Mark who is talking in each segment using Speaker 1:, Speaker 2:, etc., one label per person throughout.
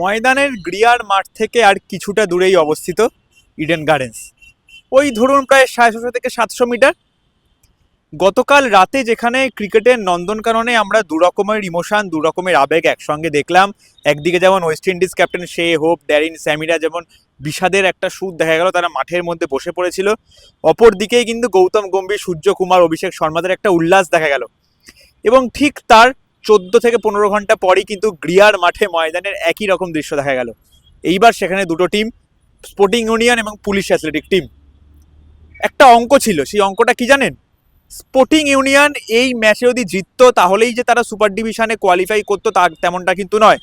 Speaker 1: ময়দানের গ্রিয়ার মাঠ থেকে আর কিছুটা দূরেই অবস্থিত ইডেন গার্ডেন্স। ওই ধরুন প্রায় 650 থেকে 700 মিটার। গতকাল রাতে যেখানে ক্রিকেটের নন্দনকাননে আমরা দু রকমের ইমোশন, দু রকমের আবেগ একসঙ্গে দেখলাম। একদিকে যেমন ওয়েস্ট ইন্ডিজ ক্যাপ্টেন শে হোপ, ড্যারিন স্যামিরা যেমন বিষাদের একটা সুর দেখা গেল, তারা মাঠের মধ্যে বসে পড়েছিল। অপরদিকে কিন্তু গৌতম গম্ভীর, সূর্যকুমার, অভিষেক শর্মাদের একটা উল্লাস দেখা গেল। এবং ঠিক তার 14 থেকে 15 ঘন্টা পরই কিন্তু গ্রিয়ার মাঠে ময়দানের একই রকম দৃশ্য দেখা গেল। এইবার সেখানে দুটো টিম, স্পোর্টিং ইউনিয়ন এবং পুলিশ অ্যাথলেটিক টিম। একটা অঙ্ক ছিল, সেই অঙ্কটা কি জানেন? স্পোর্টিং ইউনিয়ন এই ম্যাচে যদি জিততো তাহলেই যে তারা সুপার ডিভিশনে কোয়ালিফাই করতো তা তেমনটা কিন্তু নয়।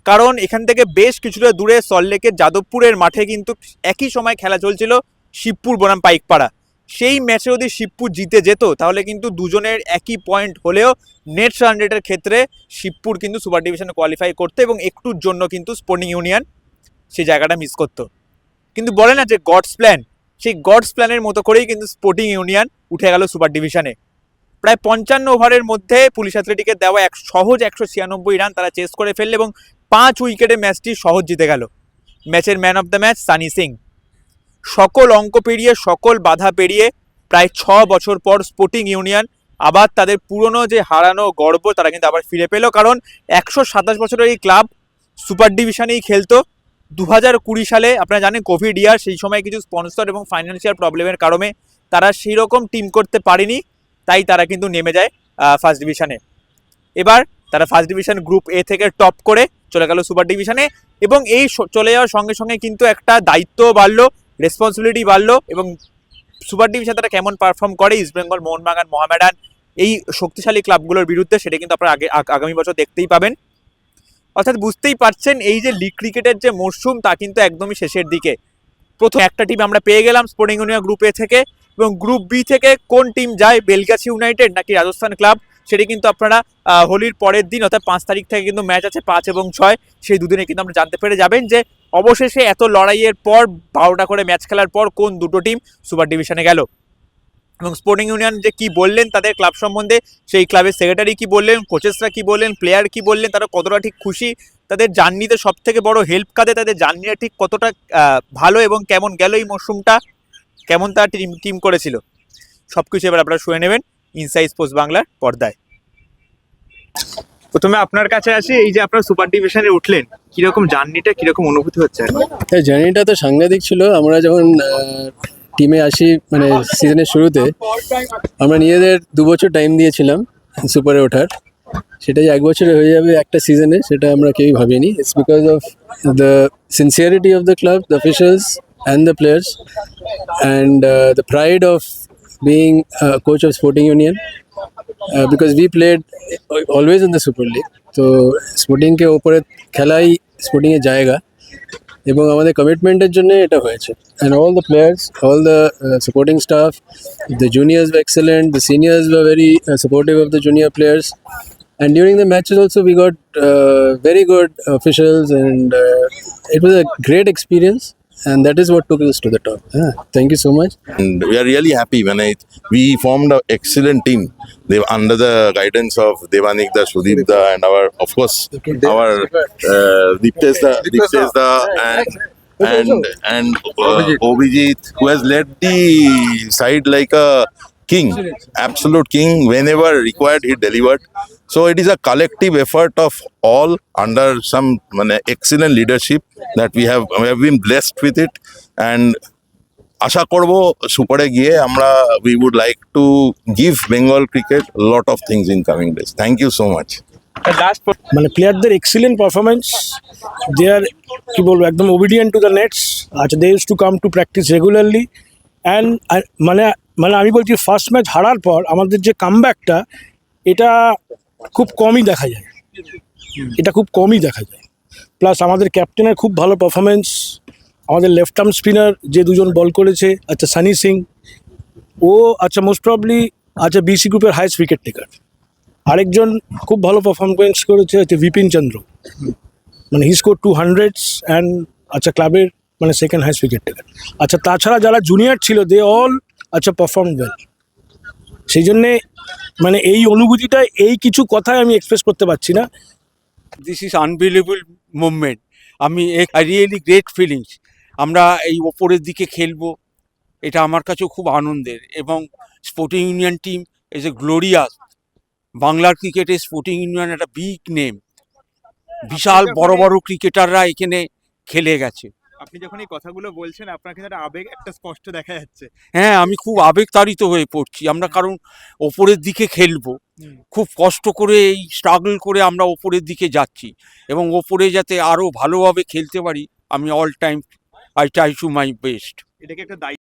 Speaker 1: কারণ এখান থেকে বেশ কিছুটা দূরে সল্টলেকের যাদবপুরের মাঠে কিন্তু একই সময় খেলা চলছিল শিবপুর বনাম পাইকপাড়া। সেই ম্যাচে যদি শিবপুর জিতে যেত তাহলে কিন্তু দুজনের একই পয়েন্ট হলেও নেট রান রেটের ক্ষেত্রে শিবপুর কিন্তু সুপার ডিভিশনে কোয়ালিফাই করতো এবং একটুর জন্য কিন্তু স্পোর্টিং ইউনিয়ন সেই জায়গাটা মিস করতো। কিন্তু বলে না যে গডস প্ল্যান, সেই গডস প্ল্যানের মতো করেই কিন্তু স্পোর্টিং ইউনিয়ন উঠে গেল সুপার ডিভিশনে। প্রায় 55 ওভারের মধ্যে পুলিশ অ্যাথলেটিকের দেওয়া সহজ 196 রান তারা চেস করে ফেললে এবং 5 উইকেটে ম্যাচটি সহজ জিতে গেল। ম্যাচের man of the match Sunny Singh. সকল অঙ্ক পেরিয়ে, সকল বাধা পেরিয়ে প্রায় 6 বছর পর স্পোর্টিং ইউনিয়ন আবার তাদের পুরনো যে হারানো গর্ব তারা কিন্তু আবার ফিরে পেল। কারণ 127 বছরের এই ক্লাব সুপার ডিভিশনেই খেলতো। 2020 সালে আপনারা জানেন কোভিড ইয়ার, সেই সময় কিছু স্পন্সর এবং ফাইন্যান্সিয়াল প্রবলেমের কারণে তারা সেই রকম টিম করতে পারেনি, তাই তারা কিন্তু নেমে যায় ফার্স্ট ডিভিশনে। এবার তারা ফার্স্ট ডিভিশন গ্রুপ এ থেকে টপ করে চলে গেল সুপার ডিভিশনে এবং এই চলে যাওয়ার সঙ্গে সঙ্গে কিন্তু একটা দায়িত্ব বাড়লো, রেসপন্সিবিলিটি বাড়লো এবং সুপার ডিভিশন তারা কেমন পারফর্ম করে ইস্টবেঙ্গল, মোহনবাগান, মোহামেডান এই শক্তিশালী ক্লাবগুলোর বিরুদ্ধে সেটা কিন্তু আপনারা আগামী বছর দেখতেই পাবেন। অর্থাৎ বুঝতেই পারছেন এই যে লিগ ক্রিকেটের যে মরশুম তা কিন্তু একদমই শেষের দিকে। প্রথম একটা টিম আমরা পেয়ে গেলাম স্পোর্টিং ইউনিয়ন গ্রুপ এ থেকে, এবং গ্রুপ বি থেকে কোন টিম যায়, বেলগাছি ইউনাইটেড নাকি রাজস্থান ক্লাব, সেটি কিন্তু আপনারা হোলির পরের দিন অর্থাৎ 5 তারিখ থেকে কিন্তু ম্যাচ আছে, 5 এবং 6 সেই দুদিনে কিন্তু আমরা জানতে পেরে যাবেন যে অবশেষে এত লড়াইয়ের পর 12টা করে ম্যাচ খেলার পর কোন দুটো টিম সুপার ডিভিশনে গেল। এবং স্পোর্টিং ইউনিয়ন যে কি বললেন তাদের ক্লাব সম্বন্ধে, সেই ক্লাবের সেক্রেটারি কি বললেন, কোচেসরা কি বললেন, প্লেয়ার কি বললেন, তারা কতটা ঠিক খুশি, তাদের জার্নিতে সব থেকে বড় হেল্প কাদের, তাদের জার্নিটা ঠিক কতটা ভালো এবং কেমন গেল এই মরশুমটা, কেমন তারা টিম করেছিল, সবকিছু এবার আপনারা শুনে নেবেন ইনসাইড স্পোর্টস বাংলার পর্দায়। প্রথমে আপনার কাছে আসি, এই যে আপনারা সুপার ডিভিশনে উঠলেন, কিরকম জার্নিটা, কিরকম অনুভূতি হচ্ছে?
Speaker 2: জার্নিটা তো সাংঘাতিক ছিল। আমরা যখন টিমে আসি মানে সিজনের শুরুতে, আমরা নিজেদের 2 বছর টাইম দিয়েছিলাম সুপারে ওঠার। সেটাই 1 বছরে হয়ে যাবে একটা সিজনে, সেটা আমরা কেউই ভাবিনি। It's because of the sincerity of the club, the অফিশিয়ালস and the players and the pride of being coach of sporting union, because we played always in the super league. তো স্পোর্টিংকে ওপরে খেলাই স্পোর্টিংয়ের জায়গা এবং আমাদের কমিটমেন্টের জন্য এটা হয়েছে। And all the players, all the supporting staff, the juniors were excellent, the seniors were very supportive of the junior players, and during the matches also we got very good officials, and it was a great experience, and that is what took us to the top. Thank you so much.
Speaker 3: And we are really happy when we formed an excellent team. They were under the guidance of Devanikda, Sudipda, and our, of course, our Diptesda and Obijit, who has led the side like a king, absolute king. Whenever required, he delivered. So it is a collective effort of all under some excellent leadership that we have been blessed with it. And আশা করব সুপারে গিয়ে আমরা we would like to give Bengal cricket a lot of things in coming days. Thank you so much.
Speaker 4: মানে প্লেয়ারদের excellent performance, দে আর কি বলবো একদম obedient two the nets. আচ্ছা, they use to come to practice regularly and মানে আমি বলছি first match হারার পর আমাদের যে কামব্যাকটা, এটা খুব কমই দেখা যায়, প্লাস আমাদের ক্যাপ্টেনের খুব ভালো পারফরমেন্স। আমাদের লেফট আর্ম স্পিনার যে দুজন বল করেছে, আচ্ছা সানি সিং, ও আচ্ছা মোস্ট প্রবলি আচ্ছা বিসি গ্রুপের হাইয়েস্ট উইকেট টেকার। আরেকজন খুব ভালো পারফরমেন্স করেছে হচ্ছে বিপিন চন্দ্র, মানে হি স্কোর 200 অ্যান্ড আচ্ছা ক্লাবের মানে সেকেন্ড হাইয়েস্ট উইকেট টেকার। আচ্ছা তাছাড়া যারা জুনিয়র ছিল দে অল আচ্ছা পারফর্ম ওয়েল। সেই জন্যে মানে এই অনুভূতিটা এই কিছু কথায় আমি এক্সপ্রেস করতে পারছি না।
Speaker 5: This is unbelievable moment. আমি রিয়েলি গ্রেট ফিলিংস। আমরা এই ওপরের দিকে খেলবো, এটা আমার কাছেও খুব আনন্দের। এবং sporting union team is a glorious. বাংলার ক্রিকেটে স্পোর্টিং ইউনিয়ন একটা বিগ নেম, বিশাল বড় বড় ক্রিকেটাররা এখানে খেলে গেছে।
Speaker 1: আপনি যখন এই কথাগুলো বলছেন আপনার কিন্তু একটা আবেগ একটা স্পষ্ট দেখা যাচ্ছে।
Speaker 5: হ্যাঁ, আমি খুব আবেগতাড়িত হয়ে পড়ছি। আমরা কারণ ওপরের দিকে খেলবো, খুব কষ্ট করে এই স্ট্রাগল করে আমরা ওপরের দিকে যাচ্ছি এবং ওপরে যাতে আরও ভালোভাবে খেলতে পারি, আমি all time I try to my best.
Speaker 1: এটাকে একটা দায়িত্ব